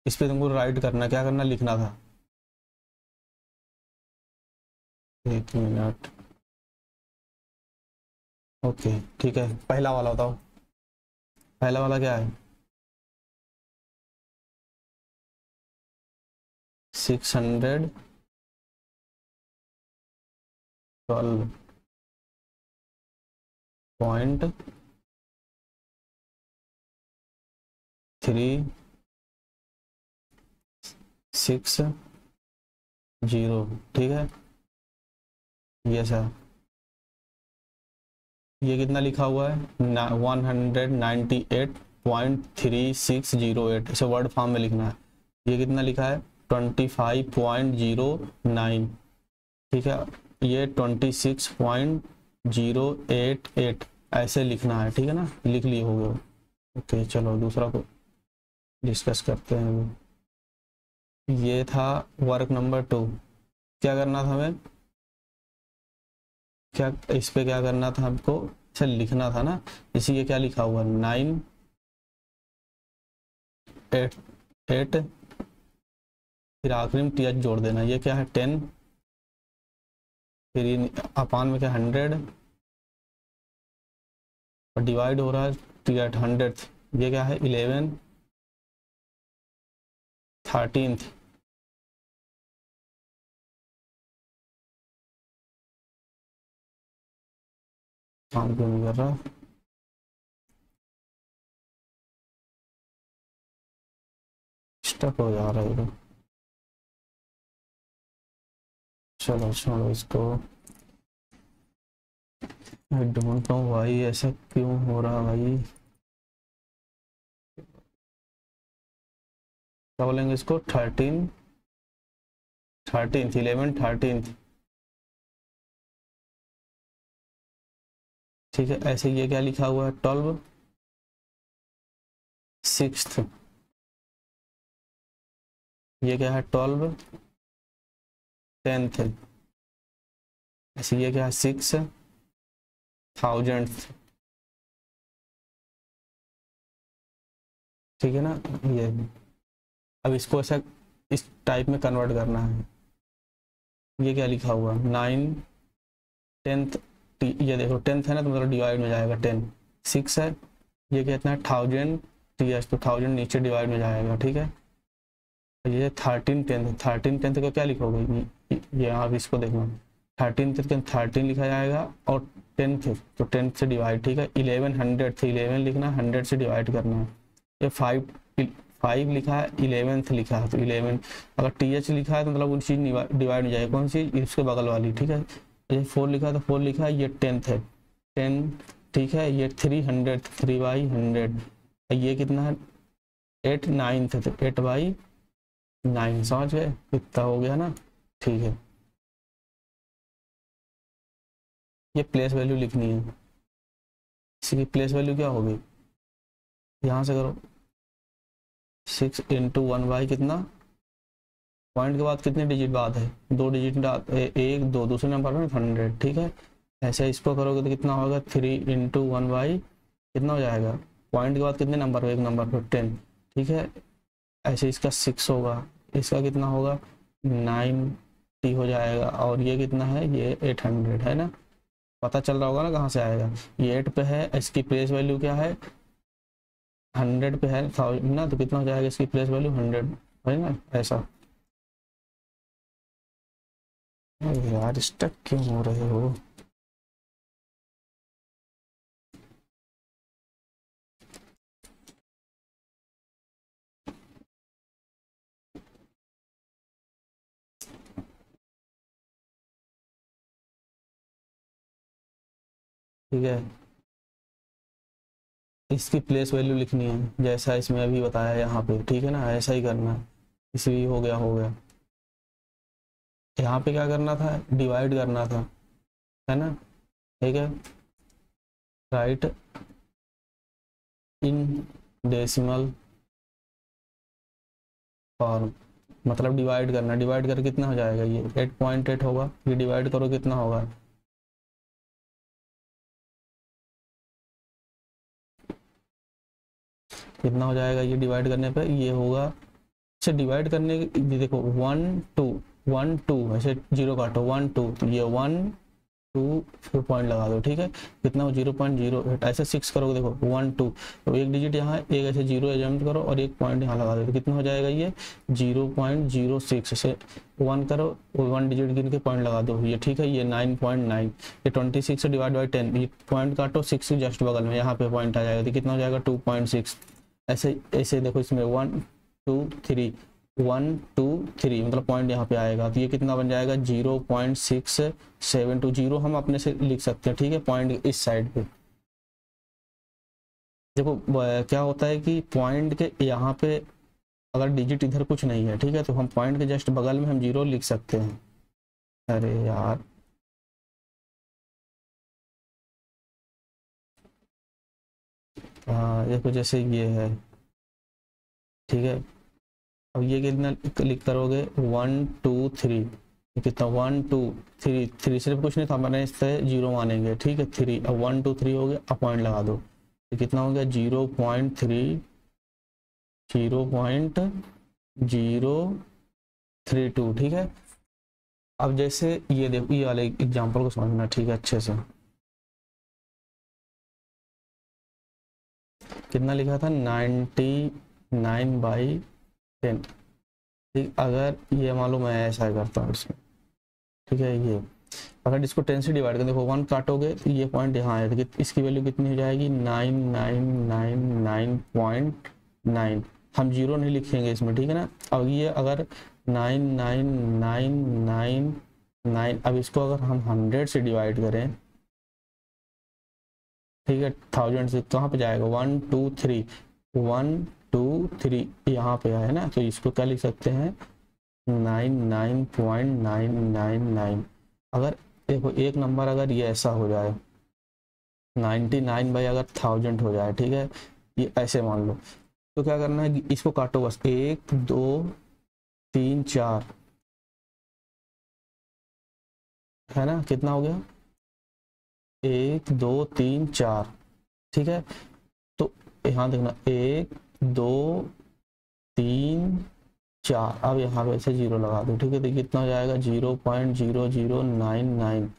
इस पे तुमको राइट करना, क्या करना, लिखना था। एक मिनट, ओके ठीक है, पहला वाला बताओ, पहला वाला क्या है? 612.360, ठीक है, ये सर। ये कितना लिखा हुआ है? 198.3608, इसे वर्ड फॉर्म में लिखना है। ये कितना लिखा है? 25.09, ठीक है, ये 26.088 ऐसे लिखना है, ठीक है ना, लिख लिए हो गए। ओके चलो दूसरा को डिस्कस करते हैं। ये था वर्क नंबर 2। क्या करना था हमें, क्या इस पे क्या करना था हमको? अच्छा लिखना था ना, इसी ये क्या लिखा हुआ, 988, फिर आखिरी में टी एच जोड़ देना। ये क्या है? 10, फिर ये अपान में क्या, 100, और डिवाइड हो रहा है टी एट 100। ये क्या है? 11, 13। काम क्यों नहीं कर रहा? स्टक हो जा रहा है ये। चलो छोड़ो इसको। आई डोंट नो भाई, ऐसा क्यों हो रहा भाई। क्या बोलेंगे इसको? 11 13, ठीक है। ऐसे ये क्या लिखा हुआ है? 12 6, ये क्या है? 12 10। ऐसे ये क्या है? 6000, ठीक है ना। ये अब इसको ऐसा इस टाइप में कन्वर्ट करना है। ये क्या लिखा हुआ? 9 10, ये देखो 10 है ना, तो मतलब डिवाइड में जाएगा 10। 6 है, ये कितना है? 1000, ठीक है, तो 1000 नीचे डिवाइड में जाएगा, ठीक है। ये 13 10 को क्या लिखोगे? ये आप इसको देखना, 13 लिखा जाएगा, और 10 तो 10 से डिवाइड, ठीक है। 1100 से 11 लिखना, 100 से डिवाइड करना है। ये 5 लिखा है, 11th लिखा है, तो 11, अगर टी एच लिखा है तो मतलब वो चीज़ डिवाइड हो जाएगी, कौन सी? इसके बगल वाली, ठीक है। ये 4 लिखा है तो 4 लिखा है, ये 10th है, 10, ठीक है। ये 300, 3/100, ये कितना है? 8 9th है, तो 8/9, समझ गए कितना हो गया ना, ठीक है। ये प्लेस वैल्यू लिखनी है, इसी की प्लेस वैल्यू क्या होगी? यहाँ से करो, 6 इंटू 1 बाई कितना, पॉइंट के बाद कितने डिजिट बाद है? 2 डिजिट बाद, 1 2, दूसरे नंबर में 100, ठीक है। ऐसे इसको करोगे तो कितना होगा? 3 इंटू 1 बाई कितना हो जाएगा? पॉइंट के बाद कितने नंबर हो? एक नंबर पर 10, ठीक है। ऐसे इसका 6 होगा, इसका कितना होगा? 90 हो जाएगा, और ये कितना है? ये 800 है ना। पता चल रहा होगा ना कहाँ से आएगा। ये 8 पे है, इसकी प्लेस वैल्यू क्या है? 100 पे है 1000 ना, तो कितना हो जाएगा इसकी प्लेस वैल्यू? 100 है ना, ऐसा। यार स्टक क्यों हो रहे हो? ठीक है, इसकी प्लेस वैल्यू लिखनी है जैसा इसमें अभी बताया यहाँ पे, ठीक है ना, ऐसा ही करना है। इसलिए हो गया। यहाँ पे क्या करना था? डिवाइड करना था, है ना, ठीक है। राइट इन डेसिमल फॉर्म, मतलब डिवाइड करना, डिवाइड कर कितना हो जाएगा? ये 8.8 होगा, ये डिवाइड करो कितना होगा? कितना हो जाएगा ये डिवाइड करने पे? ये होगा से डिवाइड करने की देखो 1 2 1 2 ऐसे जीरो काटो 1 2 तो ये 1 2 फिर पॉइंट लगा दो, ठीक है। कितना हो 0.08 ऐसे 6 करोगे देखो 1 2 तो एक डिजिट यहाँ एक ऐसे जीरो एजम्प्ट करो और एक पॉइंट यहाँ लगा दो तो कितना हो जाएगा ये 0.06 ऐसे 1 करो 1 डिजिट गिन के पॉइंट लगा दो ये, ठीक है। ये 9.9 ये 26 से डिवाइड बाई 10 ये पॉइंट काटो 6 के जस्ट बगल में यहाँ पे पॉइंट आ जाएगा तो कितना हो जाएगा 2.6 ऐसे ऐसे देखो इसमें 1 2 3 1 2 3 मतलब पॉइंट यहाँ पे आएगा तो ये कितना बन जाएगा 0.672 हम अपने से लिख सकते हैं, ठीक है। पॉइंट इस साइड पे देखो क्या होता है कि पॉइंट के यहाँ पे अगर डिजिट इधर कुछ नहीं है, ठीक है, तो हम पॉइंट के जस्ट बगल में हम 0 लिख सकते हैं। अरे यार हाँ देखो जैसे ये है, ठीक है। अब ये कितना क्लिक करोगे 1 2 3 कितना 1 2 3 3 सिर्फ कुछ नहीं था मैंने इससे 0 मानेंगे, ठीक है। 3 अब 1 2 3 हो गया अब पॉइंट लगा दो तो कितना हो गया 0.3 0.032, ठीक है। अब जैसे ये देखो ये वाले एग्जांपल को समझना, ठीक है, अच्छे से। कितना लिखा था 99/10, ठीक। अगर ये मालूम मैं ऐसा करता हूँ इसमें, ठीक है, ये अगर इसको 10 से डिवाइड कर देखो 1 काटोगे तो ये पॉइंट यहाँ आया तो इसकी वैल्यू कितनी हो जाएगी 9999.9। हम 0 नहीं लिखेंगे इसमें, ठीक है ना। अब ये अगर 99999 अब इसको अगर हम 100 से डिवाइड करें, ठीक है, 1000 से कहाँ पे जाएगा 1 2 3 1 2 3 यहाँ पे है ना, तो इसको क्या लिख सकते हैं 99.999। अगर देखो एक नंबर अगर ये ऐसा हो जाए 99 बाई अगर 1000 हो जाए, ठीक है, ये ऐसे मान लो तो क्या करना है इसको काटो बस 1 2 3 4 है ना, कितना हो गया 1 2 3 4, ठीक है। तो यहाँ देखना 1 2 3 4 अब यहाँ पे ऐसे 0 लगा दो, ठीक है, तो कितना हो जाएगा 0.0099।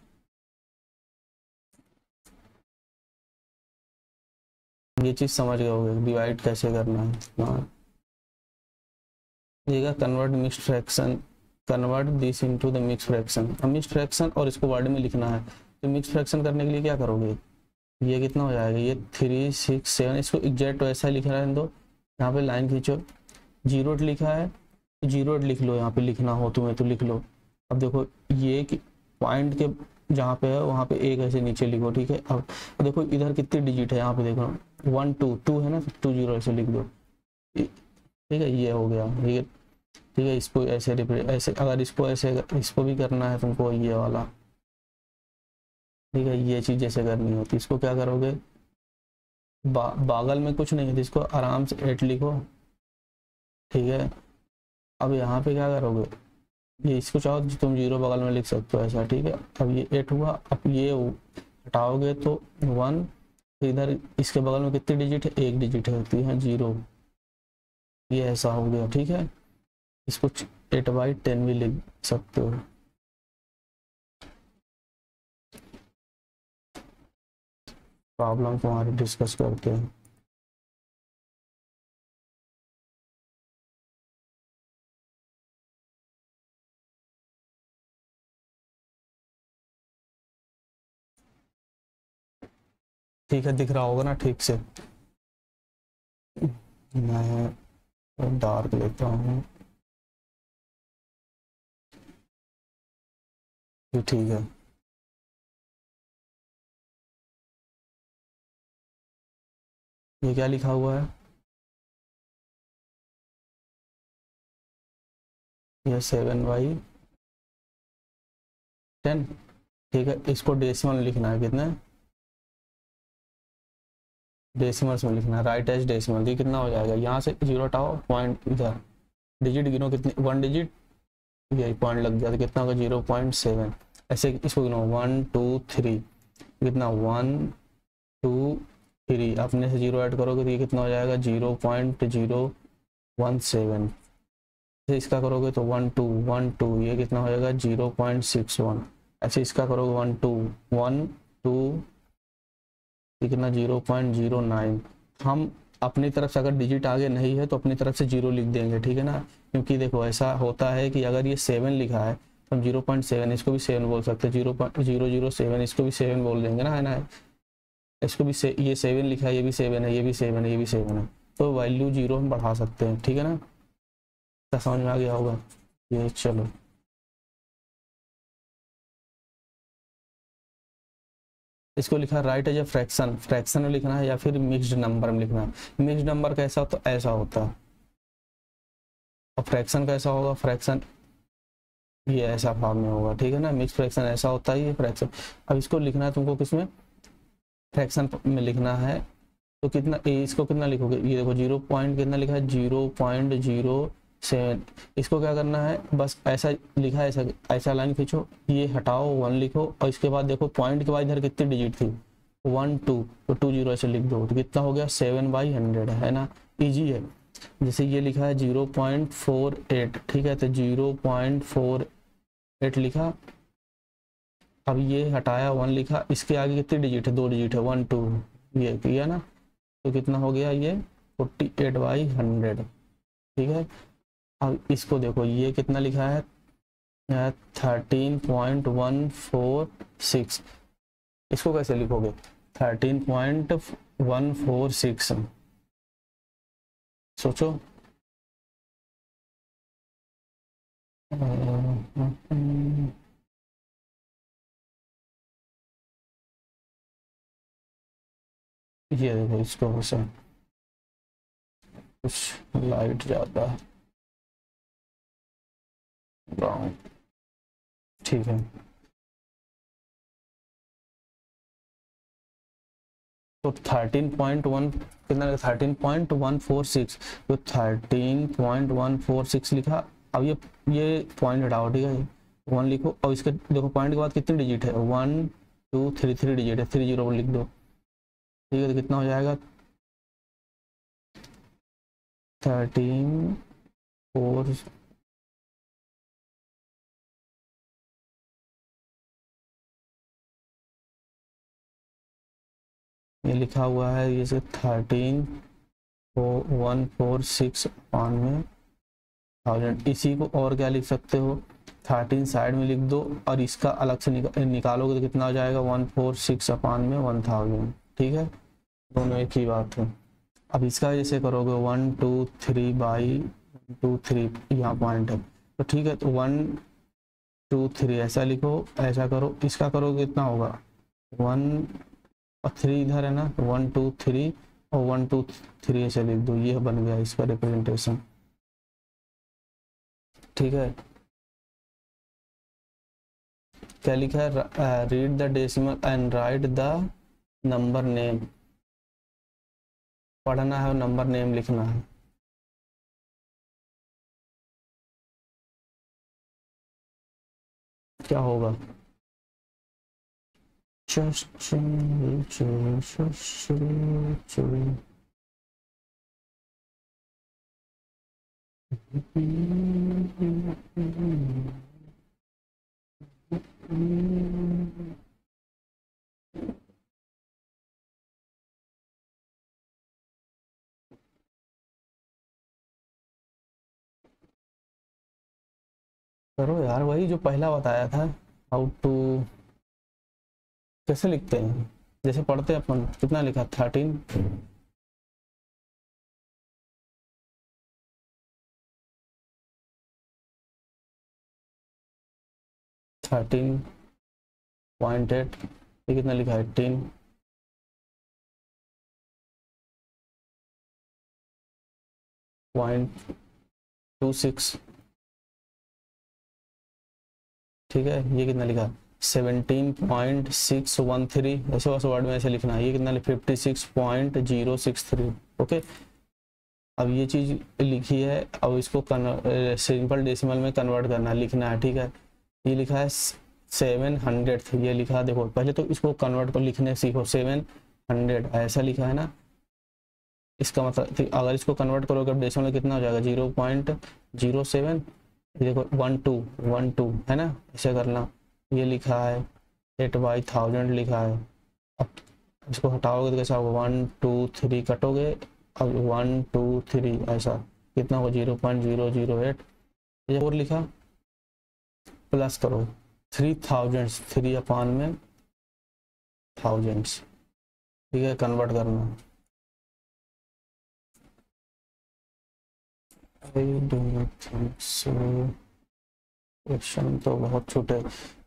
ये चीज समझ गए होगे डिवाइड कैसे करना है। हाँ देखिएगा convert mixed fraction, convert this into the mixed fraction. अब मिक्स्ड फ्रैक्शन और इसको वर्ड में लिखना है तो मिक्स्ड फ्रैक्शन करने के लिए क्या करोगे ये कितना हो जाएगा ये 3 6 7 इसको एग्जैक्ट वैसा लिख रहा है दो, यहाँ पे लाइन खींचो 0 लिखा है 0 लिख लो, यहाँ पे लिखना हो तुम्हें तो लिख लो। अब देखो ये पॉइंट के जहाँ पे है वहाँ पे एक ऐसे नीचे लिखो, ठीक है। अब देखो इधर कितनी डिजिट है यहाँ पे देखो 1 2 2 है ना, 2 0 ऐसे लिख दो, ठीक है, ये हो गया, ठीक है। इसको ऐसे ऐसे अगर इसको ऐसे इसको भी करना है तुमको ये वाला, ठीक है, ये चीज जैसे करनी होती इसको क्या करोगे बागल में कुछ नहीं है तो इसको आराम से 8 लिखो, ठीक है। अब यहाँ पे क्या करोगे ये इसको चाहो तो तुम 0 बगल में लिख सकते हो ऐसा, ठीक है। अब ये 8 हुआ, अब ये हटाओगे तो 1, तो इधर इसके बगल में कितनी डिजिट है एक डिजिट है तो यहाँ 0, ये ऐसा हो गया, ठीक है। इसको 8/10 भी लिख सकते हो। प्रॉब्लम तुम्हारी डिस्कस करते हैं। ठीक है दिख रहा होगा ना ठीक से, मैं डार्क लेता हूँ, ठीक है। ये क्या लिखा हुआ है ये 7/10, ठीक है। इसको डेसिमल लिखना है, कितना डेसिमल्स में लिखना है, राइट एज डेसिमल। ये कितना हो जाएगा यहाँ से 0 हटाओ पॉइंट इधर डिजिट गिनो कितनी 1 डिजिट ये पॉइंट लग गया तो कितना होगा 0.7 ऐसे इसको गिनो 1 2 3 कितना 1 2 3 अपने से 0 ऐड करोगे तो ये कितना हो जाएगा 0.017, ऐसे इसका करोगे तो 1 2 ये कितना हो जाएगा 0.61। ऐसे इसका करोगे 1 2 ये कितना 0.09। हम अपनी तरफ से अगर डिजिट आगे नहीं है तो अपनी तरफ से 0 लिख देंगे, ठीक है ना, क्योंकि देखो ऐसा होता है कि अगर ये 7 लिखा है तो हम 0.7 इसको भी 7 बोल सकते हैं, 0.007 इसको भी 7 बोल देंगे ना, है ना। इसको भी ये 7 लिखा है, ये भी 7 है, ये भी 7 है, ये भी 7 है, तो वैल्यू 0 हम बढ़ा सकते हैं, ठीक है ना। तो समझ में आ गया होगा ये। चलो इसको लिखा write as a fraction, fraction में लिखना है या फिर मिक्स्ड नंबर में लिखना है। मिक्स्ड नंबर कैसा तो ऐसा होता है, और फ्रैक्शन कैसा होगा, फ्रैक्शन ये ऐसा फॉर्म में होगा, ठीक है ना। मिक्स फ्रैक्शन ऐसा होता है, ये फ्रैक्शन। अब इसको लिखना है तुमको किसमें, फ्रैक्शन में लिखना है, तो कितना इसको कितना लिखोगे, ये देखो 0 पॉइंट कितना लिखा है 0.07। इसको क्या करना है, बस ऐसा लिखा है, ऐसा ऐसा लाइन खींचो, ये हटाओ 1 लिखो, और इसके बाद देखो पॉइंट के बाद इधर कितनी डिजिट थी 1 2, तो 2 0 ऐसे लिख दो, तो कितना हो गया 7/100, है ना, इजी है। जैसे ये लिखा है 0.48, ठीक है, तो 0.48 लिखा, अब ये हटाया 1 लिखा, इसके आगे कितनी डिजिट है 2 डिजिट है 1 2, ये किया ना, तो कितना हो गया ये 48/100, ठीक है। अब इसको देखो ये कितना लिखा है 13.146, इसको कैसे लिखोगे 13.146, सोचो। ये देखो इसको वैसे कुछ लाइट ज़्यादा है, ब्राउन, ठीक है। तो 13.1 कितना, 13.146, तो 13.146 लिखा। अब ये पॉइंट हटाओ, ठीक है, 1 लिखो, और इसके देखो पॉइंट के बाद कितनी डिजिट है 1 2 3 3 डिजिट है, 3 0 लिख दो, ठीक है, तो कितना हो जाएगा 13.4, ये लिखा हुआ है ये से 13.146 में 1000। इसी को और क्या लिख सकते हो 13 साइड में लिख दो, और इसका अलग से निकालोगे तो कितना हो जाएगा 146 में 1000, ठीक है, दोनों एक ही बात है। अब इसका जैसे करोगे 1 2 3/2 यहाँ पॉइंट है, तो ठीक है, तो 1 2 3 ऐसा लिखो, ऐसा करो, इसका करोगे कितना होगा 1 और 3 इधर है ना, 1 2 3 और 1 2 3 ऐसे लिख दो, ये बन गया इसका रिप्रेजेंटेशन, ठीक है। क्या लिखा है read the decimal and right the number name, पढ़ना है और नंबर नेम लिखना है। क्या होगा करो यार, वही जो पहला बताया था, हाउ टू, कैसे लिखते हैं जैसे पढ़ते हैं अपन, कितना लिखा 13, थर्टीन पॉइंट 8, ये कितना लिखा है 18.26, ठीक है, ये कितना लिखा 17.613, ऐसे उस वर्ड में ऐसे लिखना है, ये कितना 56.063, ओके। अब ये चीज़ लिखी है, अब इसको सिंपल डेसिमल में कन्वर्ट करना लिखना है, ठीक है। ये लिखा है 700, ये लिखा, देखो पहले तो इसको कन्वर्ट कर लिखने सीखो, 700 ऐसा लिखा है ना, इसका मतलब अगर इसको कन्वर्ट करोगे अब डेसिमल कितना हो जाएगा 0.07, देखो 12 है ना, ऐसे करना। ये लिखा है 8/1000 लिखा है। अब इसको हटाओगे तो कैसा होगा 1 2 3 कटोगे, अब 1 2 3 ऐसा कितना होगा 0.008, ये और लिखा प्लस करो 3000, 3 अपान में थाउजेंड्स, ठीक है, कन्वर्ट करना। I do not think so। Question तो बहुत छोटे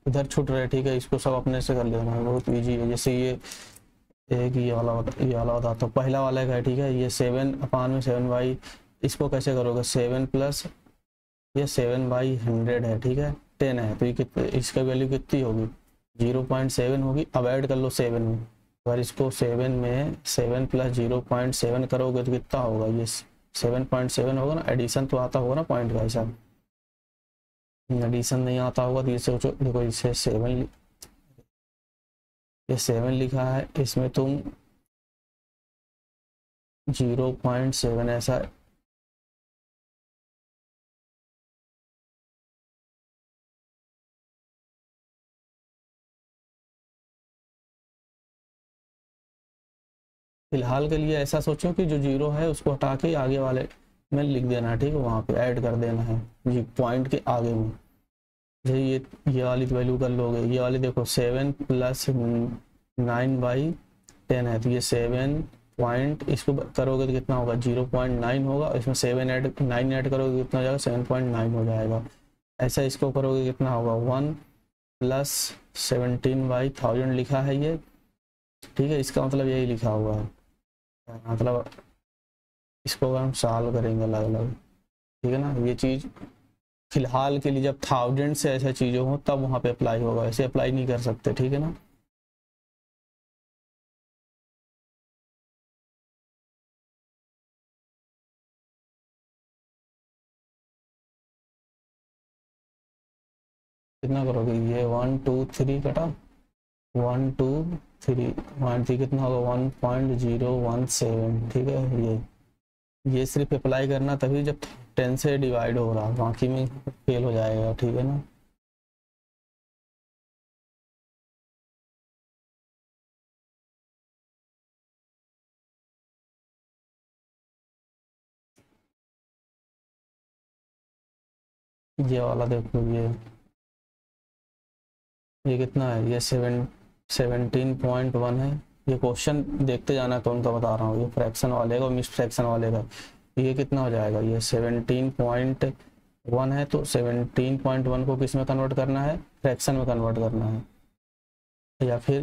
इधर छूट रहे, ठीक है, इसको सब अपने से कर लेना है, बहुत इजी है। जैसे ये एक ये वाला होता तो पहला वाला का है, ठीक है, ये 7/7 इसको कैसे करोगे 7 प्लस ये 7/100 है, ठीक है, 10 है, तो ये कितने इसका वैल्यू कितनी होगी 0.7 होगी। अब ऐड कर लो 7 में, अगर इसको 7 में 7 प्लस 0.7 करोगे तो कितना होगा ये 7.7 होगा ना। एडिशन तो आता होगा ना पॉइंट का हिसाब, एडिशन नहीं आता होगा तो ये सोचो, देखो इसे 7 लिखा है, इसमें तुम 0.7 ऐसा फिलहाल के लिए ऐसा सोचो कि जो 0 है उसको हटा के आगे वाले में लिख देना है, ठीक है, वहाँ पे ऐड कर देना है जी पॉइंट के आगे में। ये वाली वैल्यू कर लोगे, ये वाली देखो 7 प्लस 9/10 है, तो ये 7 पॉइंट इसको करोगे तो कितना होगा 0.9 होगा, इसमें 9 ऐड करोगे कितना हो जाएगा 7.9 हो जाएगा। ऐसा इसको करोगे कितना होगा 1 प्लस 17/1000 लिखा है ये, ठीक है, इसका मतलब यही लिखा हुआ है, मतलब इसको हम सॉल्व करेंगे अलग अलग, ठीक है ना। ये चीज़ फिलहाल के लिए जब 1000 से ऐसा चीज़ें हो तब वहाँ पे अप्लाई होगा, ऐसे अप्लाई नहीं कर सकते, ठीक है ना। कितना करोगे ये 1 2 3 कटा 1 2 3 1 3 कितना होगा 1.017, ठीक है। ये सिर्फ अप्लाई करना तभी जब 10 से डिवाइड हो रहा, बाकी में फेल हो जाएगा, ठीक है ना। ये वाला देखो ये कितना है ये 17.1 है। ये क्वेश्चन देखते जाना कौन का बता रहा हूँ, ये फ्रैक्शन वाले का और मिक्स फ्रैक्शन वाले का। ये कितना हो जाएगा ये 17.1 है, तो 17.1 को किस में कन्वर्ट करना है फ्रैक्शन में कन्वर्ट करना है, या फिर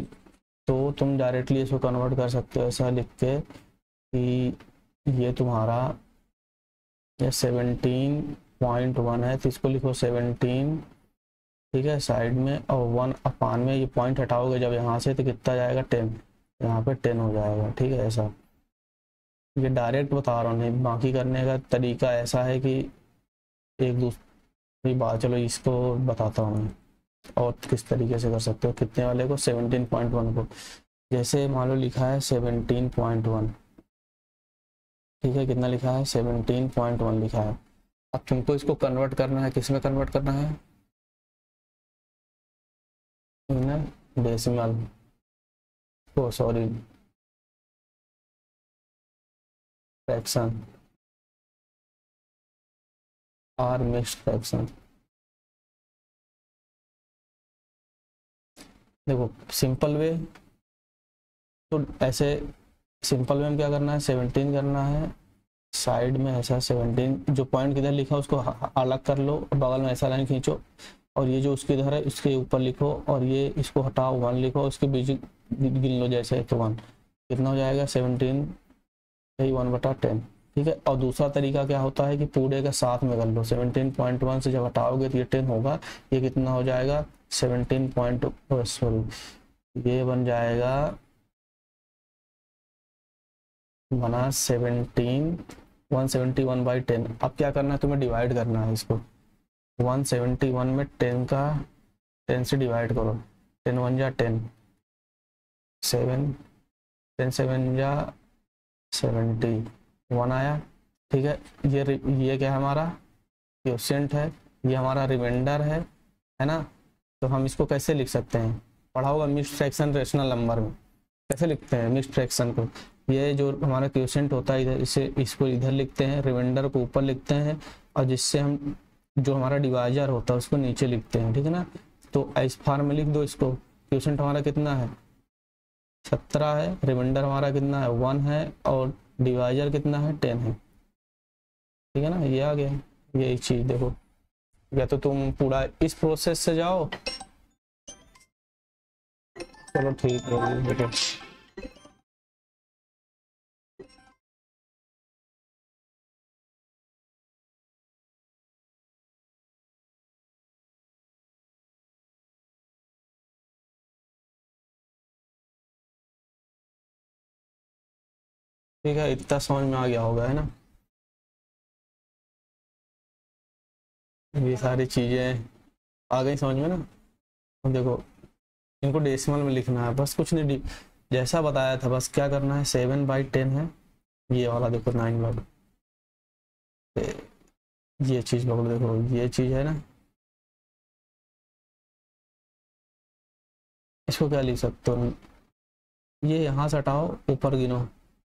तो तुम डायरेक्टली इसको कन्वर्ट कर सकते हो ऐसा लिख के कि ये तुम्हारा ये 17.1 है, तो इसको लिखो 17, ठीक है, साइड में, और 1 अपान में ये पॉइंट हटाओगे जब यहाँ से तो कितना जाएगा 10, यहाँ पे 10 हो जाएगा, ठीक है। ऐसा ये डायरेक्ट बता रहा हूँ, नहीं बाकी करने का तरीका ऐसा है कि एक दूसरी बात, चलो इसको बताता हूँ और किस तरीके से कर सकते हो। कितने वाले को 17.1 को, जैसे मान लो लिखा है 17.1, ठीक है, कितना लिखा है 17.1 लिखा है। अब तुमको इसको कन्वर्ट करना है, किस में कन्वर्ट करना है डेसिमल, ओ सॉरी फ्रैक्शन और मिक्स्ड फ्रैक्शन। देखो सिंपल वे तो ऐसे, सिंपल वे में क्या करना है 17 करना है, साइड में ऐसा 17 जो पॉइंट किधर लिखा उसको अलग कर लो, बगल में ऐसा लाइन खींचो, और ये जो उसके इधर है उसके ऊपर लिखो, और ये इसको हटाओ 1 लिखो, उसके बीच गिन लो जैसे तो 1, कितना हो जाएगा 17 1/10, ठीक है। और दूसरा तरीका क्या होता है कि पूरे का साथ में कर लो, 17.1 से जब हटाओगे तो ये 10 होगा, ये कितना हो जाएगा 17 सॉरी ये बन जाएगा बना 171/10। अब क्या करना है तुम्हें डिवाइड करना है इसको, 171 में 10 से डिवाइड करो, 10 1 जा 10, 7 10 7 जा 70, 1 आया, ठीक है। ये क्या है हमारा क्वोशिएंट है, ये हमारा रिमाइंडर है ना। तो हम इसको कैसे लिख सकते हैं, पढ़ा होगा मिक्स्ड फ्रैक्शन रेशनल नंबर में कैसे लिखते हैं मिक्स्ड फ्रैक्शन को। ये जो हमारा क्वोशिएंट होता है इधर, इसे इसको इधर लिखते हैं, रिमाइंडर को ऊपर लिखते हैं, और जिससे हम जो हमारा डिवाइजर होता है उसको नीचे लिखते हैं, ठीक है ना। तो इस फॉर्म में लिख दो इसको। क्वोशिएंट हमारा कितना है 17 है, रिमाइंडर हमारा कितना है 1 है, और डिवाइजर कितना है 10 है, ठीक है ना। ये आ गया यही चीज देखो। या तो तुम पूरा इस प्रोसेस से जाओ, चलो ठीक है देखो। ठीक है, इतना समझ में आ गया होगा, है ना। ये सारी चीजें आ गई समझ में ना। अब देखो इनको डेसिमल में लिखना है, बस कुछ नहीं, जैसा बताया था बस क्या करना है। 7/10 है ये वाला, देखो 9/, ये चीज पकड़ो, देखो ये चीज है ना। इसको क्या लिख सकते हो, ये यहाँ से हटाओ, ऊपर गिनो,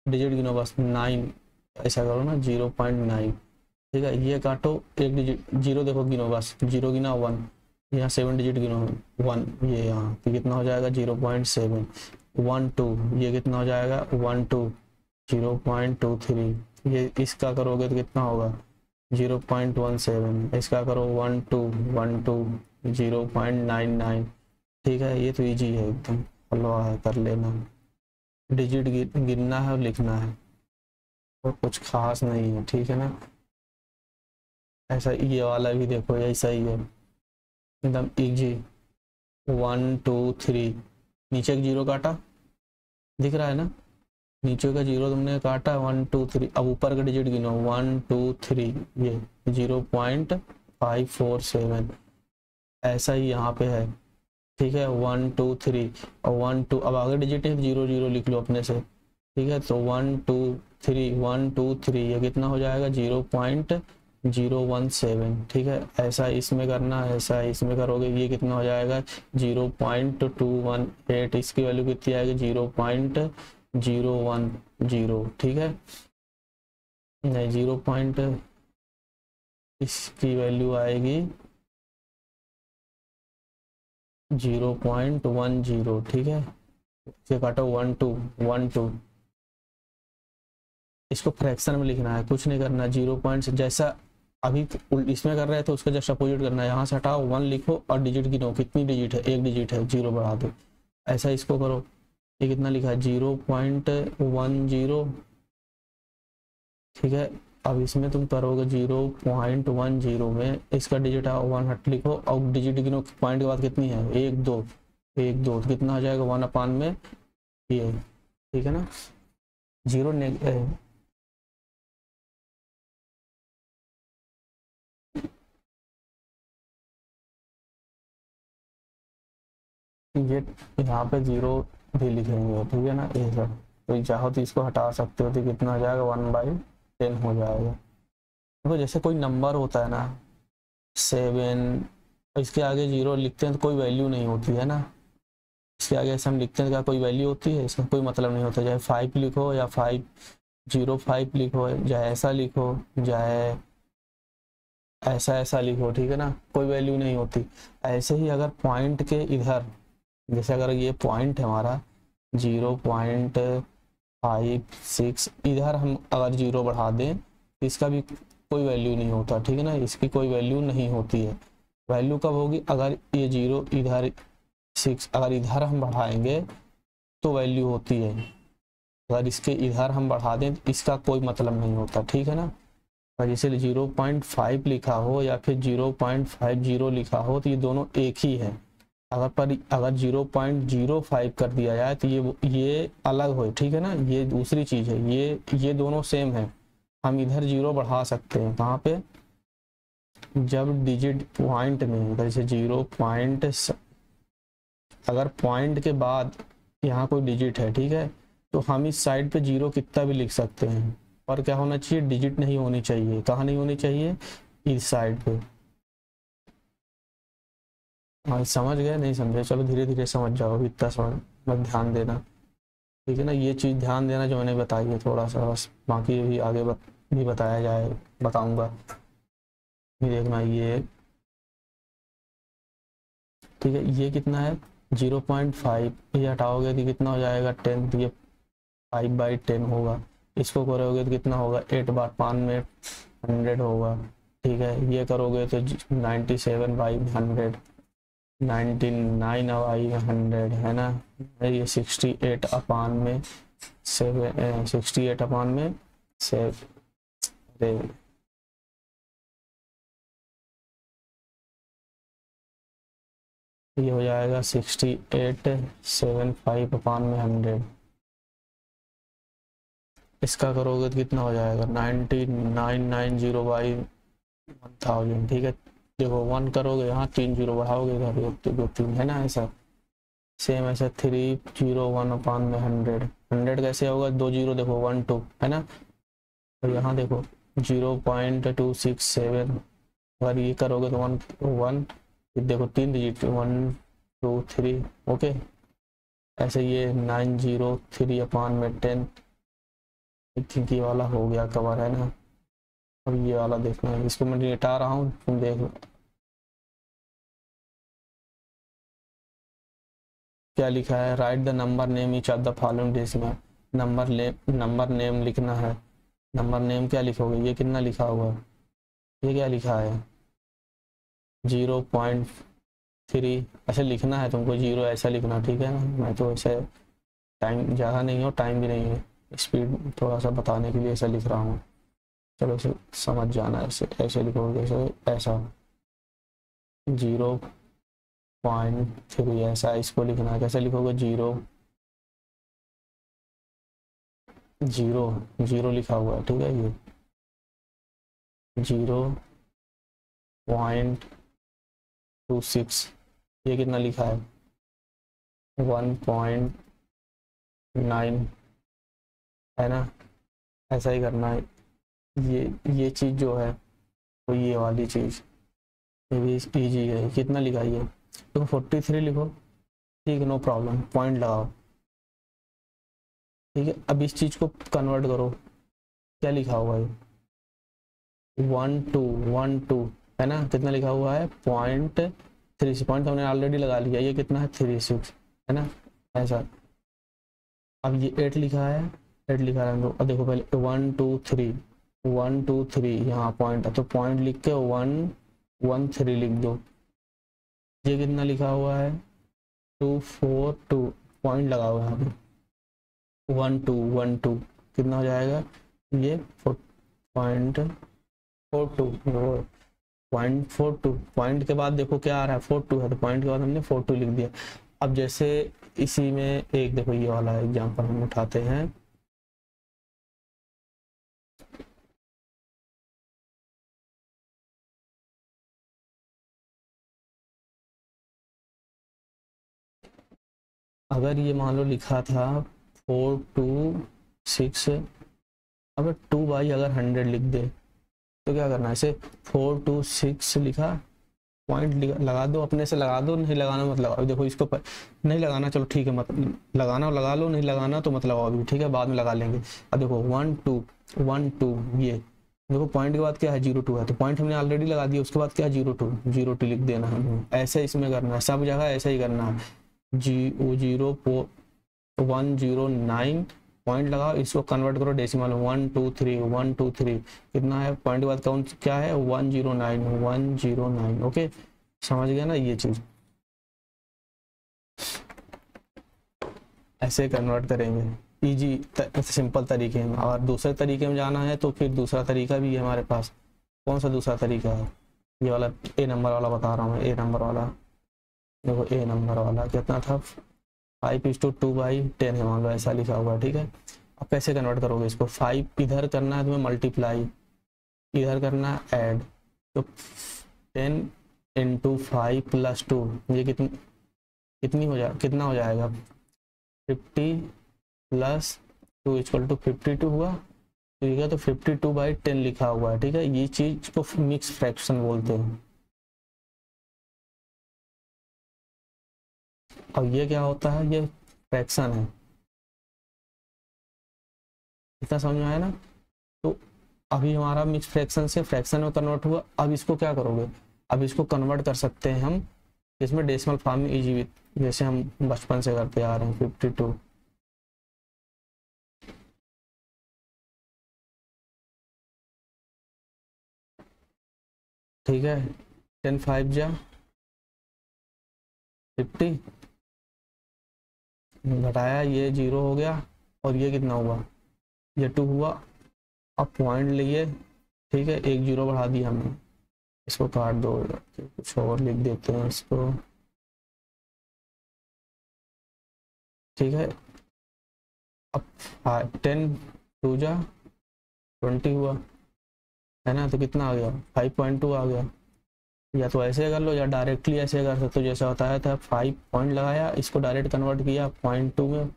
डिजिट गिनो बस 9, ऐसा करो ना 0.9, ठीक है। ये काटो एक डिजिट, जीरो देखो गिनो बस, जीरो गिना 1, यहाँ 7 डिजिट गिनो 1, ये यहाँ तो कितना हो जाएगा 0.7, 1 2, ये कितना हो जाएगा 1 2, 0.23, ये इसका करोगे तो कितना होगा 0.17, इसका करो 1 2 1 2, 0.99, ठीक है। ये तो इजी है एकदम, हलवा है, कर लेना। डिजिट गिनना है और लिखना है, और कुछ खास नहीं है, ठीक है ना। ऐसा ये वाला भी देखो ऐसा ही है एकदम इजी। 1 2 3, नीचे एक जीरो काटा, दिख रहा है ना, नीचे का जीरो तुमने काटा 1 2 3, अब ऊपर का डिजिट गिनो 1 2 3, ये 0.547, ऐसा ही यहाँ पे है, ठीक है। 1 2 3 और 1 2, अब आगे डिजिट है 0 0 लिख लो अपने से, ठीक है। तो 1 2 3 1 2 3, ये कितना हो जाएगा 0.017, ठीक है। ऐसा इसमें करना है, ऐसा इसमें करोगे ये कितना हो जाएगा 0.218, इसकी वैल्यू कितनी आएगी 0.010, ठीक है। नहीं 0 पॉइंट, इसकी वैल्यू आएगी 0.10, ठीक है। इसे काटो 1 2 1 2, इसको फ्रैक्शन में लिखना है, कुछ नहीं करना। 0 पॉइंट जैसा अभी इसमें कर रहे थे उसका जस्ट अपोजिट करना है, यहाँ से हटाओ 1 लिखो और डिजिट गिनो, कितनी डिजिट है, एक डिजिट है, 0 बढ़ा दो, ऐसा इसको करो। ये कितना लिखा है 0.10, ठीक है। अब इसमें तुम करोगे 0.10 में इसका डिजिट है 1 हट लिखो, और डिजिट गिनो, पॉइंट के बाद कितनी है 1 2, 1 2 तो कितना हो जाएगा 1 अपान में ये, ठीक है ना। जीरो ये यहाँ पे 0 भी लिखेंगे, ठीक है ना। ये सब तो चाहो तो इसको हटा सकते हो, तो कितना हो जाएगा 1/10 हो जाएगा। देखो जैसे कोई नंबर होता है ना 7, इसके आगे 0 लिखते हैं तो कोई वैल्यू नहीं होती है ना, इसके आगे ऐसे हम लिखते हैं क्या कोई वैल्यू होती है, इसका कोई मतलब नहीं होता। चाहे 5 लिखो या 505 लिखो, चाहे ऐसा लिखो, चाहे ऐसा लिखो, ठीक है ना, कोई वैल्यू नहीं होती। ऐसे ही अगर पॉइंट के इधर, जैसे अगर ये पॉइंट है हमारा 0.56, इधर हम अगर 0 बढ़ा दें तो इसका भी कोई वैल्यू नहीं होता, ठीक है ना, इसकी कोई वैल्यू नहीं होती है। वैल्यू कब होगी, अगर ये 0 इधर 6, अगर इधर हम बढ़ाएंगे तो वैल्यू होती है, अगर इसके इधर हम बढ़ा दें तो इसका कोई मतलब नहीं होता, ठीक है ना। अगर जैसे 0.5 लिखा हो या फिर 0.50 लिखा हो तो ये दोनों एक ही है। अगर 0.05 कर दिया जाए तो ये अलग हो, ठीक है ना, ये दूसरी चीज है। ये दोनों सेम है, हम इधर 0 बढ़ा सकते हैं कहाँ पे, जब डिजिट पॉइंट में, जैसे 0 पॉइंट, अगर पॉइंट के बाद यहाँ कोई डिजिट है, ठीक है, तो हम इस साइड पे 0 कितना भी लिख सकते हैं, और क्या होना चाहिए, डिजिट नहीं होनी चाहिए। कहाँ नहीं होनी चाहिए, इस साइड पे। हाँ समझ गए, नहीं समझे चलो धीरे धीरे समझ जाओ, अभी इतना समझ मत ध्यान देना, ठीक है ना। ये चीज़ ध्यान देना जो मैंने बताई है थोड़ा सा बस, बाकी भी आगे भी बताया जाए, बताऊंगा। ये देखना ये, ठीक है, ये कितना है 0.5, ये हटाओगे तो कितना हो जाएगा 10, तो ये 5/10 होगा। इसको करोगे तो कितना होगा 8/5 में 100 होगा, ठीक है। ये करोगे तो 97/100, 99/100 है ना। ये 68/में 68/में से ये हो जाएगा 68/75/100। इसका करोगे तो कितना हो जाएगा 9990/1000, ठीक है। देखो 1 करोगे यहाँ 3 जीरो बढ़ाओगे इधर, 2 3 है ना, ऐसा सेम ऐसा 301/100। 100 कैसे होगा, 2 जीरो देखो 1 2 है ना, और यहाँ देखो 0.267। अगर ये करोगे तो 1 1, देखो 3 डिजिट 1 2 3, ओके। ऐसे ये 903/10, आई थिंक ये वाला हो गया कवर है ना। और ये वाला देखना है, इसको मैं हटा रहा हूँ, तुम देख लो क्या लिखा है। Right the number name each of the following decimal. Number name लिखना है। नंबर नेम क्या लिखोगे, ये कितना लिखा हुआ है, ये क्या लिखा है 0.3, ऐसे लिखना है तुमको, 0 ऐसा लिखना, ठीक है ना। मैं तो ऐसे टाइम ज़्यादा नहीं हो, टाइम भी नहीं है, स्पीड थोड़ा सा बताने के लिए ऐसा लिख रहा हूँ। चलो इसे समझ जाना, ऐसे ऐसे लिखोगे, जैसे ऐसा 0.3 ऐसा इसको लिखना है। कैसे लिखोगे, 0 0 0 लिखा हुआ है, ठीक है। ये 0.26, ये कितना लिखा है 1.9 है ना। ऐसा ही करना है। ये चीज़ जो है तो ये वाली चीज़ ये भी ईजी है। कितना लिखा है ये, तो 43 लिखो, ठीक है, नो प्रॉब्लम, पॉइंट लगाओ, ठीक है। अब इस चीज़ को कन्वर्ट करो, क्या लिखा हुआ है 12 है ना। कितना लिखा हुआ है 0.36, पॉइंट हमने ऑलरेडी लगा लिया, ये कितना है 36 है ना, ऐसा। अब ये 8 लिखा है, 8 लिखा है, अब देखो पहले 1 2 3 1 2 3 यहाँ पॉइंट है, तो पॉइंट लिख के 1 1 3 लिख दो। ये कितना लिखा हुआ है 2 4 2, पॉइंट लगा हुआ है यहाँ पे 1 2 1 2, कितना हो जाएगा ये 0.42, 0.42। पॉइंट के बाद देखो क्या आ रहा है 42 है, तो पॉइंट के बाद हमने 42 लिख दिया। अब जैसे इसी में एक देखो ये वाला एग्जांपल हम उठाते हैं, अगर ये मान लो लिखा था 426, अब 2 अगर 100 लिख दे तो क्या करना है, इसे 426 लिखा, पॉइंट लगा दो, अपने से लगा दो, नहीं लगाना मत लगाओ। देखो इसको नहीं लगाना, चलो ठीक है, मत लगाना लगा लो, नहीं लगाना तो मत लगाओ अभी, ठीक है, बाद में लगा लेंगे। अब देखो 1 2 1 2, ये देखो पॉइंट के बाद क्या है 0 2 है, तो पॉइंट हमने ऑलरेडी लगा दिया, उसके बाद क्या 0 2 लिख देना है। ऐसे इसमें करना है, सब जगह ऐसे ही करना है। 109 पॉइंट लगाओ, इसको कन्वर्ट करो डेसिमल 1 2 3 1 2 3, कितना है पॉइंट के बाद काउंट क्या है 109। ओके, समझ गया ना ये चीज, ऐसे कन्वर्ट करेंगे इजी सिंपल तरीके में। और दूसरे तरीके में जाना है तो फिर दूसरा तरीका भी है हमारे पास। कौन सा दूसरा तरीका है, ये वाला ए नंबर वाला बता रहा हूँ मैं, ए नंबर वाला। देखो ए नंबर वाला कितना था 5:2/10 है, मान लो ऐसा लिखा हुआ है, ठीक है। अब कैसे कन्वर्ट करोगे इसको, 5 इधर करना है तुम्हें मल्टीप्लाई, इधर करना है ऐड, तो 10 × 5 + 2, ये कितनी हो जाए, कितना हो जाएगा 50 + 2 = 52 हुआ, ठीक है, तो 52/10 लिखा हुआ है, ठीक है, ये चीज को मिक्स फ्रैक्शन बोलते हैं। और ये क्या होता है, ये फ्रैक्शन है। इतना समझ में आया ना। तो अभी हमारा मिक्स फ्रैक्शन से फ्रैक्शन में कन्वर्ट हुआ। अब इसको क्या करोगे, अब इसको कन्वर्ट कर सकते हैं हम इसमें डेसिमल फॉर्म में इजी, जैसे हम बचपन से करते आ रहे हैं। 52, ठीक है, 10 5 जा 50, घटाया ये 0 हो गया, और ये कितना हुआ, ये 2 हुआ। अब पॉइंट लिए, ठीक है, एक 0 बढ़ा दिया हमने, इसको काट दो, कुछ और लिख देते हैं इसको, ठीक है। अब 10 2 जा 20 हुआ, है ना, तो कितना आ गया, 5.2 आ गया। या तो ऐसे कर लो या डायरेक्टली ऐसे कर सकते हो, जैसे बताया था 5 पॉइंट लगाया, इसको डायरेक्ट कन्वर्ट किया 0.2 में,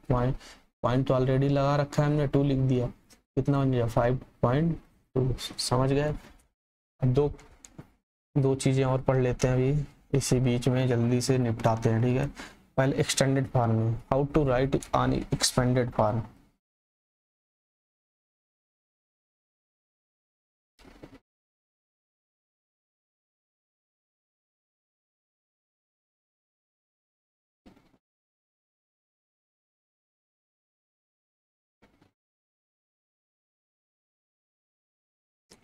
पॉइंट तो ऑलरेडी लगा रखा है हमने, 2 लिख दिया, कितना बन गया 5.2। समझ गए। अब दो चीज़ें और पढ़ लेते हैं अभी इसी बीच में, जल्दी से निपटाते हैं, ठीक है। पहले एक्सटेंडेड फॉर्म में, how to write on expanded form.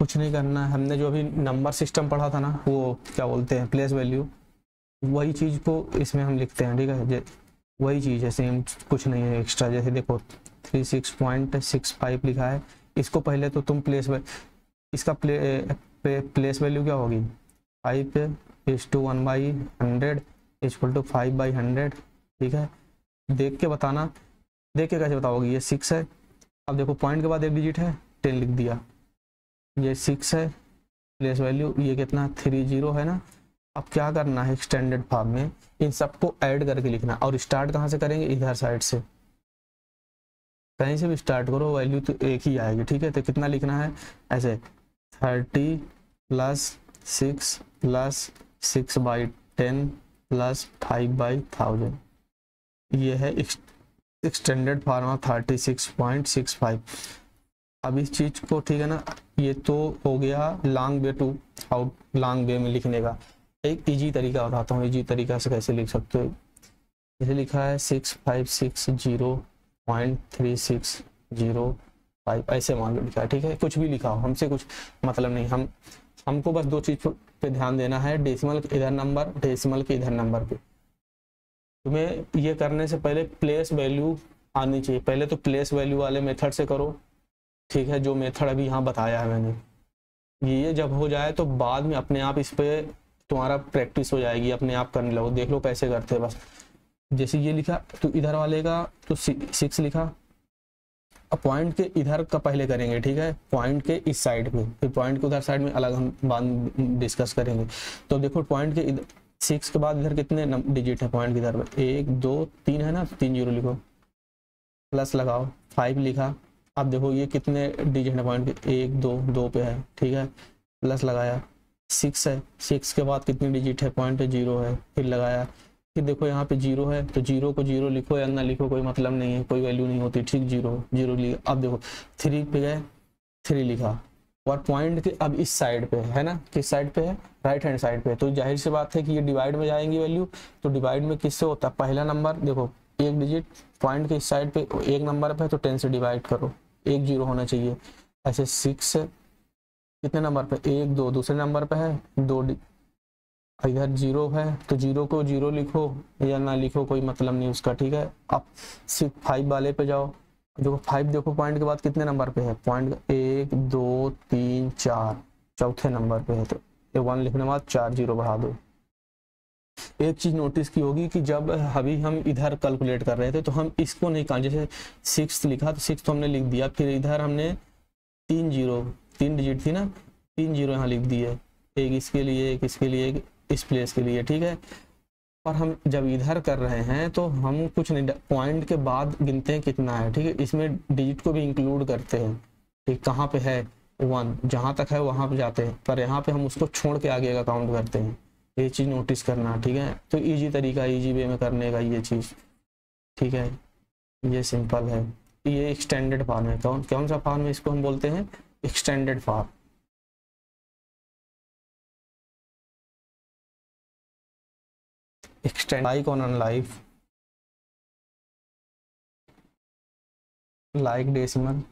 कुछ नहीं करना है, हमने जो अभी नंबर सिस्टम पढ़ा था ना, वो क्या बोलते हैं, प्लेस वैल्यू, वही चीज़ को इसमें हम लिखते हैं, ठीक है। वही चीज़ है सेम, कुछ नहीं है एक्स्ट्रा। जैसे देखो 36.65 लिखा है, इसको पहले तो तुम इसका प्लेस वैल्यू क्या होगी, 5:1/100 = 5/100, ठीक है। देख के बताना, देख के कैसे बताओगे, ये 6 है। अब देखो पॉइंट के बाद एक डिजिट है, 10 लिख दिया, ये 6 है प्लेस वैल्यू, ये कितना 30 है ना। अब क्या करना है, एक्सटेंडेड फॉर्म में इन सबको ऐड करके लिखना, और स्टार्ट कहाँ से करेंगे, इधर साइड से, कहीं से भी स्टार्ट करो, वैल्यू तो एक ही आएगी, ठीक है। तो कितना लिखना है, ऐसे 30 + 6 + 6/10 + 5/1000, ये है एक्सटेंडेड फॉर्म ऑफ 36.65। अब इस चीज को, ठीक है ना, ये तो हो गया long way to, how long way में लिखने का। एक इजी तरीका बताता हूँ, इजी तरीका से कैसे लिख सकते हो। जैसे लिखा है 6560.3605, ऐसे मान लो लिखा है, ठीक है। कुछ भी लिखा हो, हमसे कुछ मतलब नहीं, हमको बस दो चीज पे ध्यान देना है, डेसिमल के इधर नंबर, डेसिमल के इधर नंबर पे। तुम्हें ये करने से पहले प्लेस वैल्यू आनी चाहिए, पहले तो प्लेस वैल्यू वाले मेथड से करो, ठीक है, जो मेथड अभी यहाँ बताया है मैंने। ये जब हो जाए तो बाद में अपने आप इस पे तुम्हारा प्रैक्टिस हो जाएगी, अपने आप करने लगो, देख लो कैसे करते हैं बस। जैसे ये लिखा तो इधर वाले का तो 6 लिखा, अब पॉइंट के इधर का पहले करेंगे, ठीक है, पॉइंट के इस साइड पे, फिर पॉइंट के उधर साइड में अलग हम बाद डिस्कस करेंगे। तो देखो पॉइंट के इधर 6 के बाद इधर कितने डिजिट है पॉइंट के इधर पे, 1 2 3 है ना, 3 0 लिखो, प्लस लगाओ, 5 लिखा। अब देखो ये कितने डिजिट है पॉइंट के, 1 2 2 पे है, ठीक है, प्लस लगाया, 6 है, 6 के बाद कितनी डिजिट है पॉइंट पे, 0 है, फिर लगाया, फिर देखो यहाँ पे 0 है, तो 0 को 0 लिखो या ना लिखो कोई मतलब नहीं है, कोई वैल्यू नहीं होती, ठीक, 0 0 लिखा। अब देखो 3 पे गए, 3 लिखा, और पॉइंट के अब इस साइड पे है ना, किस साइड पे है, राइट हैंड साइड पे, तो जाहिर सी बात है कि ये डिवाइड में जाएंगी वैल्यू। तो डिवाइड में किससे होता है, पहला नंबर देखो एक डिजिट पॉइंट के इस साइड पे एक नंबर पे है, तो 10 से डिवाइड करो, 1 0 होना चाहिए। ऐसे 6 कितने नंबर पे, 1 2, दूसरे नंबर पे है 2, इधर 0 है, तो 0 को 0 लिखो या ना लिखो कोई मतलब नहीं उसका, ठीक है। अब सिर्फ 5 वाले पे जाओ, देखो 5 देखो पॉइंट के बाद कितने नंबर पे है, पॉइंट 1 2 3 4, चौथे नंबर पे है, तो ये 1 लिखने के बाद 4 0 बढ़ा दो। एक चीज नोटिस की होगी कि जब अभी हम इधर कैलकुलेट कर रहे थे तो हम इसको नहीं कहा, जैसे 6 लिखा तो 6 तो हमने लिख दिया, फिर इधर हमने 3 0, 3 डिजिट थी ना, 3 0 यहाँ लिख दिए, एक इसके लिए, एक इसके लिए, एक इस प्लेस के लिए, ठीक है। और हम जब इधर कर रहे हैं तो हम कुछ नहीं, पॉइंट के बाद गिनते हैं कितना है, ठीक है, इसमें डिजिट को भी इंक्लूड करते हैं, ठीक, कहाँ पे है 1, जहाँ तक है वहाँ पे जाते हैं, पर यहाँ पे हम उसको छोड़ के आगे का काउंट करते हैं। ये चीज़ नोटिस करना, ठीक है। तो इजी तरीका, इजी वे में करने का ये चीज़, ठीक है। ये सिंपल है। ये एक्सटेंडेड फॉर्म है। कौन कौन सा फॉर्म है, इसको हम बोलते हैं extended form. Extend like on unlike, like decimal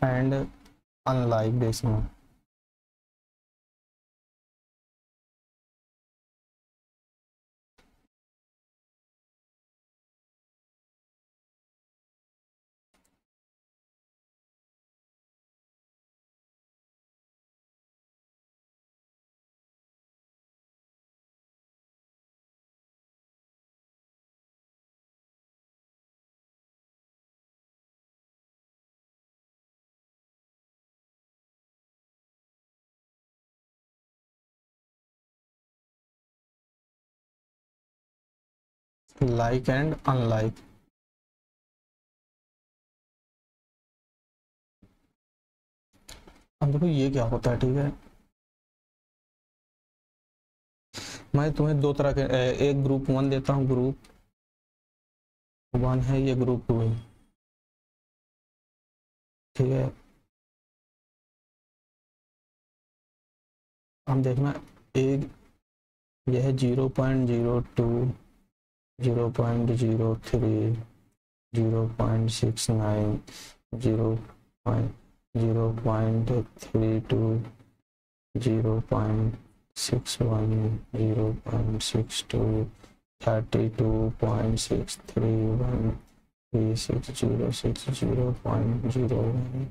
and unlike decimal. Like and unlike. अब देखो ये क्या होता है, ठीक है। मैं तुम्हें दो तरह के, एक ग्रुप 1 देता हूँ, ग्रुप 1 है, ये ग्रुप 2 है, ठीक है। हम देखना, एक यह है 0.02, 0.03, 0.69, 0.32, 0.61, 0.62, 32.631, 3606, 0.01,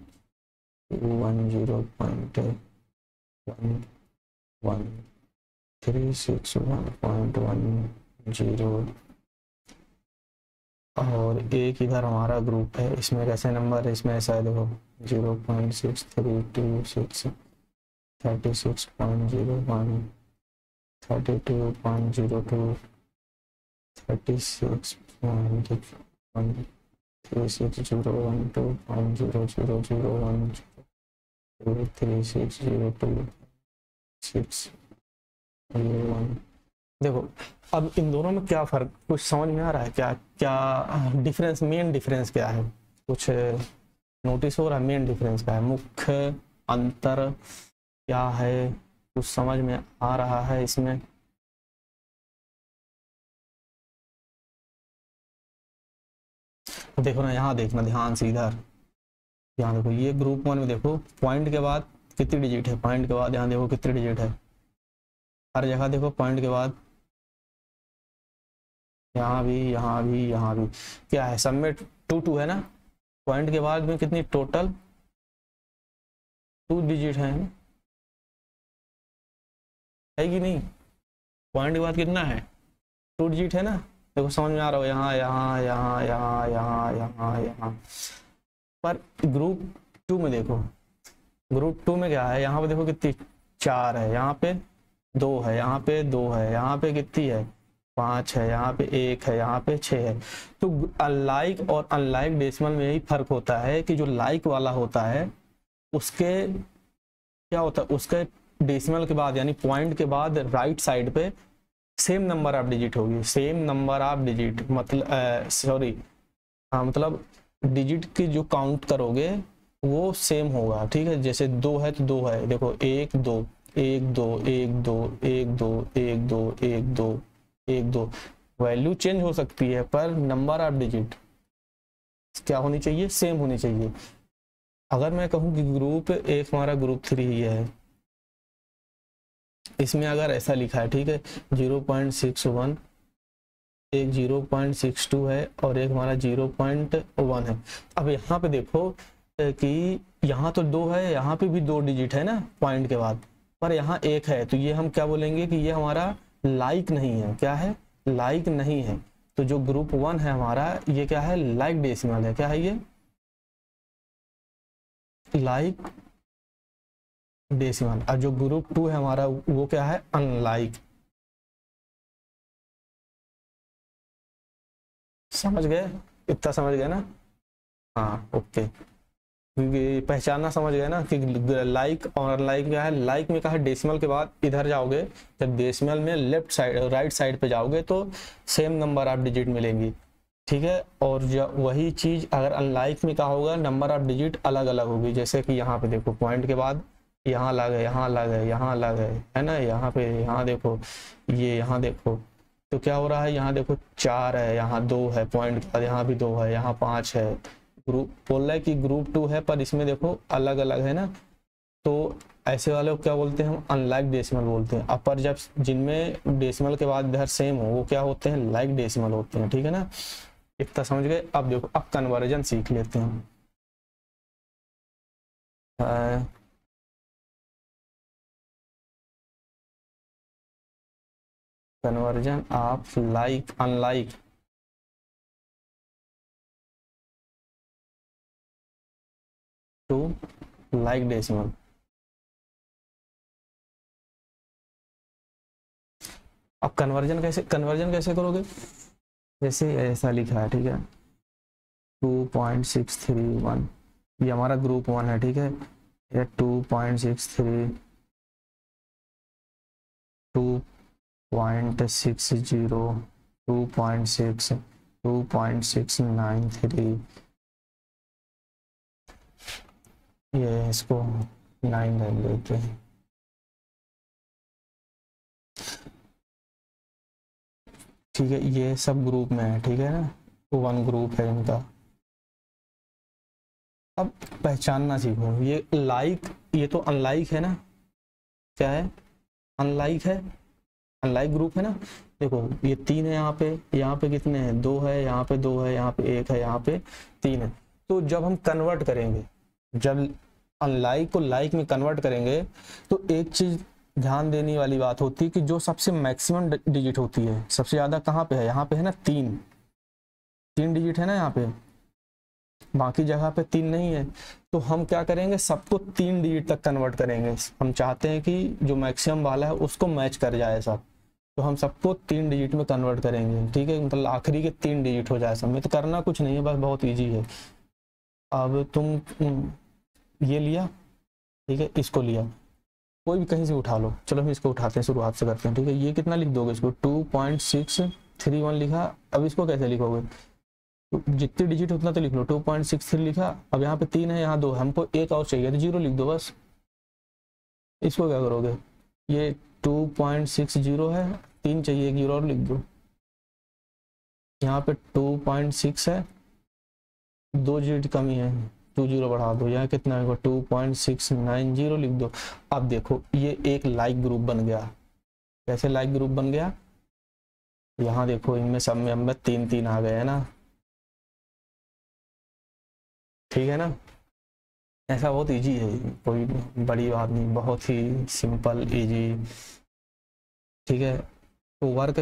0.11, 361.10। और एक इधर हमारा ग्रुप है, इसमें कैसे नंबर है, इसमें ऐसा है देखो 0.6326, 36.01, 32.02, 36.1, 3601, 3602, 601। देखो अब इन दोनों में क्या फर्क, कुछ समझ में आ रहा है क्या, क्या डिफरेंस, मेन डिफरेंस क्या है, कुछ नोटिस हो रहा है, मेन डिफरेंस क्या है, मुख्य अंतर क्या है, कुछ समझ में आ रहा है इसमें। देखो ना, यहाँ देखना ध्यान से, इधर यहाँ देखो, ये ग्रुप 1 में देखो पॉइंट के बाद कितनी डिजिट है, पॉइंट के बाद यहाँ देखो कितनी डिजिट है, हर जगह देखो पॉइंट के बाद, यहाँ भी, यहाँ भी, यहाँ भी क्या है, सब में 2 है ना, पॉइंट के बाद में कितनी टोटल 2 डिजिट है कि नहीं, पॉइंट के बाद कितना है 2 डिजिट है ना। देखो समझ में आ रहा हो, यहाँ यहाँ यहाँ यहाँ यहाँ यहाँ यहाँ। पर ग्रुप 2 में देखो, ग्रुप 2 में क्या है, यहाँ पे देखो कितनी 4 है, यहाँ पे 2 है, यहाँ पे 2 है, यहाँ पे कितनी है 5 है, यहाँ पे 1 है, यहाँ पे 6 है। तो अनलाइक और अनलाइक डेसिमल में यही फर्क होता है कि जो लाइक वाला होता है उसके क्या होता है, उसके डेसिमल के बाद यानी पॉइंट के बाद राइट साइड पे सेम नंबर ऑफ डिजिट होगी, सेम नंबर ऑफ डिजिट, मतलब सॉरी, हाँ मतलब डिजिट की जो काउंट करोगे वो सेम होगा, ठीक है। जैसे 2 है तो 2 है, देखो 1 2 1 2 1 2 1 2 1 2 1 2 1 2, वैल्यू चेंज हो सकती है पर नंबर ऑफ डिजिट क्या होनी चाहिए, सेम होनी चाहिए। अगर मैं कहूँ कि ग्रुप एक हमारा ग्रुप 3 ही है, इसमें अगर ऐसा लिखा है, ठीक है 0.61, एक 0.62 है और एक हमारा 0.1 है। अब यहाँ पे देखो कि यहाँ तो 2 है, यहाँ पे भी 2 डिजिट है ना पॉइंट के बाद, पर यहाँ 1 है, तो ये हम क्या बोलेंगे कि ये हमारा लाइक नहीं है, क्या है लाइक नहीं है। तो जो ग्रुप 1 है हमारा, ये क्या है लाइक डेसिमल है, क्या है ये लाइक डेसिमल। और जो ग्रुप 2 है हमारा वो क्या है अनलाइक। समझ गए, इतना समझ गए ना। हाँ ओके, क्योंकि पहचानना समझ गए ना कि लाइक और अनलाइक क्या है। लाइक में कहा डेसिमल के बाद इधर जाओगे, जब डेसिमल में लेफ्ट साइड राइट साइड पे जाओगे तो सेम नंबर ऑफ डिजिट मिलेंगी, ठीक है। और वही चीज अगर अनलाइक में कहा होगा नंबर ऑफ डिजिट अलग अलग होगी, जैसे कि यहाँ पे देखो पॉइंट के बाद यहाँ अलग है, यहाँ अलग है, यहाँ अलग है ना, यहाँ पे यहाँ देखो, ये यहाँ देखो, तो क्या हो रहा है, यहाँ देखो 4 है, यहाँ 2 है, पॉइंट के बाद यहाँ भी 2 है, यहाँ 5 है। ग्रुप बोल रहा है कि ग्रुप 2 है पर इसमें देखो अलग अलग है ना, तो ऐसे वाले को क्या बोलते हैं हम, अनलाइक डेसिमल बोलते हैं। अपर जब जिनमें डेसिमल के बाद इधर सेम हो वो क्या होते हैं, लाइक डेसिमल होते हैं, ठीक है ना। इतना समझ गए। अब देखो अब कन्वर्जन सीख लेते हैं। Conversion of like unlike to like decimal. अब कन्वर्जन कैसे करोगे, जैसे ऐसा लिखा है, ठीक है, 2.631, ये हमारा ग्रुप 1 है, ठीक है, ये 2.63, 2.60, 2.6, 2.693, ये इसको 9 ले लेते हैं, ठीक है। ये सब ग्रुप में है, ठीक है ना, तो 1 ग्रुप है इनका। अब पहचानना सीखो, ये लाइक, ये तो अनलाइक है ना, क्या है, अनलाइक है, अनलाइक ग्रुप है ना। देखो ये 3 है, यहाँ पे कितने हैं, 2 है, यहाँ पे 2 है, यहाँ पे 1 है, यहाँ पे 3 है। तो जब हम कन्वर्ट करेंगे, जब अनलाइक को लाइक में कन्वर्ट करेंगे, तो एक चीज ध्यान देने वाली बात होती है कि जो सबसे मैक्सिमम डिजिट होती है, सबसे ज्यादा कहाँ पे है, यहाँ पे है ना, 3 डिजिट है ना यहाँ पे, बाकी जगह पे 3 नहीं है। तो हम क्या करेंगे, सबको 3 डिजिट तक कन्वर्ट करेंगे। हम चाहते हैं कि जो मैक्सिमम वाला है उसको मैच कर जाए सब, तो हम सबको 3 डिजिट में कन्वर्ट करेंगे, ठीक है, मतलब आखिरी के 3 डिजिट हो जाए सब में। तो करना कुछ नहीं है, बस बहुत ईजी है। अब तुम ये लिया, ठीक है, इसको लिया, कोई भी कहीं से उठा लो, चलो हम इसको उठाते हैं, शुरुआत से करते हैं, ठीक है। ये कितना लिख दोगे, इसको 2.631 लिखा। अब इसको कैसे लिखोगे, तो जितने डिजिट उतना तो लिख लो, 2.63 लिखा। अब यहाँ पे 3 है, यहाँ 2 है, हमको एक और चाहिए तो 0 लिख दो बस। इसको क्या करोगे, ये 2.60 है, 3 चाहिए, एक 0 और लिख दो। यहाँ पे 2.6 है, 2 डिजिट कमी है, 2 0 बढ़ा दो, यहाँ कितना है, 2.690 लिख दो। अब देखो ये एक लाइक ग्रुप बन गया। कैसे लाइक ग्रुप बन गया, यहाँ देखो इनमें सब में हम 3 आ गए है ना, ठीक है ना। ऐसा बहुत इजी है, कोई बड़ी बात नहीं, बहुत ही सिंपल इजी, ठीक है। तो वर्क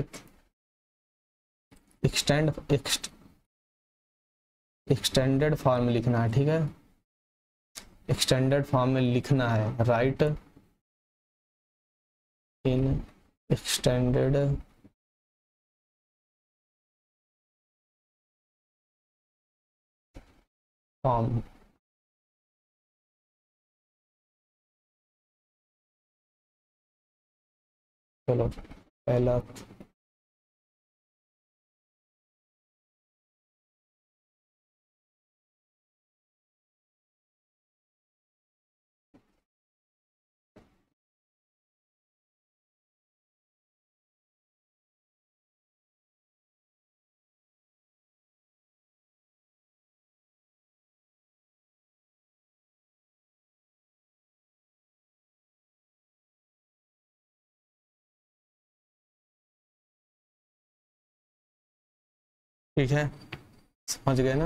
एक्सटेंडेड फॉर्म में लिखना है, ठीक है, एक्सटेंडेड फॉर्म में लिखना है, राइट इन एक्सटेंडेड फॉर्म। चलो पहला, ठीक है, समझ गए ना।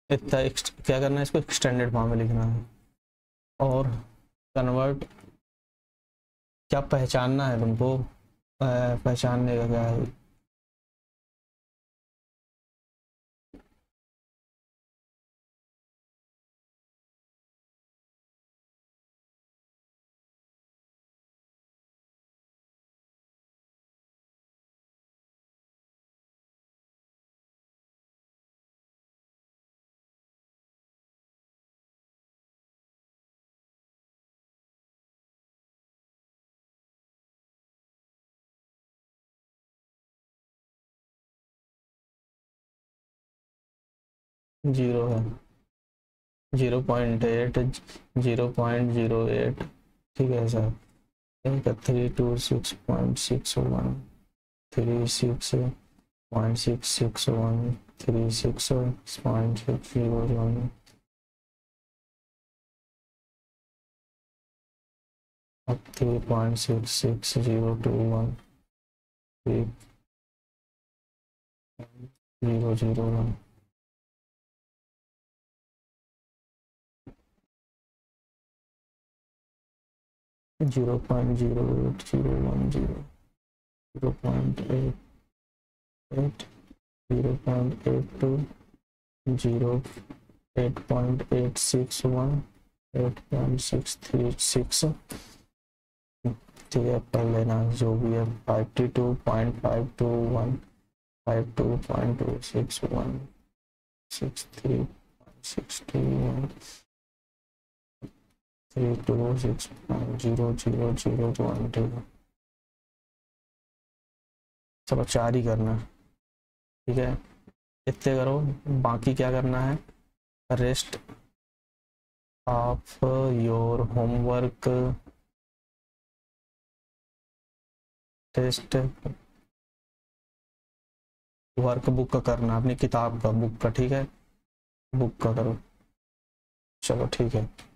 इतना क्या करना है, इसको एक्सटेंडेड फॉर्म में लिखना है। और कन्वर्ट, क्या पहचानना है तुमको, पहचानने का क्या है, 0 है, 0.8, 0.08, ठीक है सर। 326.61, 36.661, 36.601, अब 3.66021, 3.001, 0.08010, 0.88, 0.82, 8.861, 8.636, ठीक है पढ़ लेना जो भी है। 52.521, 52.261, 63.621, 326.0001, ठीक है सब 4 ही करना, ठीक है इतने करो। बाकी क्या करना है, rest of your homework, test workbook का करना, अपनी किताब का, बुक का, ठीक है बुक का करो। चलो ठीक है।